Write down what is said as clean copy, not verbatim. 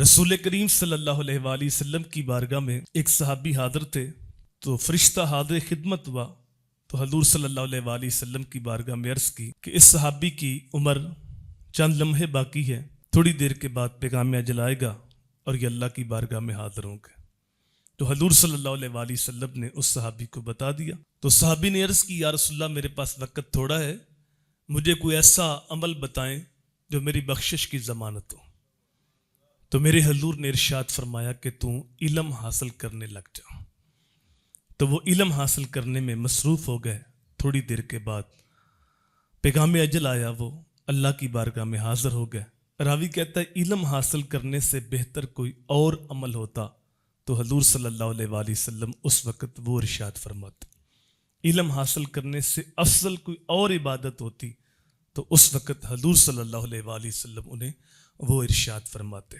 रसूल करीम सल्लल्लाहु अलैहि वसल्लम की बारगाह में एक सहाबी हाजिर थे। तो फरिश्ता हाजिर खिदमत हुआ तो हजूर सल्लल्लाहु अलैहि वसल्लम की बारगाह में अर्ज़ की कि इस सहाबी की उम्र चंद लम्हे बाकी है, थोड़ी देर के बाद पैगाम अजल आएगा और ये अल्लाह की बारगाह में हाजिर होंगे। तो हजूर सल्लल्लाहु अलैहि वसल्लम ने उस सहाबी को बता दिया। तो सहाबी ने अर्ज़ की, या रसूलल्लाह मेरे पास वक़्त थोड़ा है, मुझे कोई ऐसा अमल बताएं जो मेरी बख्शिश की ज़मानत हो। तो मेरे हजूर ने इरशाद फरमाया कि तू इल्म हासिल करने लग जा। तो वो इल्म हासिल करने में मसरूफ़ हो गए। थोड़ी देर के बाद पैगाम अजल आया, वो अल्लाह की बारगाह में हाजिर हो गए। रावी कहता है इल्म हासिल करने से बेहतर कोई और अमल होता तो हजूर सल्लल्लाहु अलैहि वसल्लम उस वक़्त वो इरशाद फरमाते, इल्म हासिल करने से अफजल कोई और इबादत होती तो उस वक़्त हजूर सल्लल्लाहु अलैहि वसल्लम उन्हें वो इरशाद फरमाते।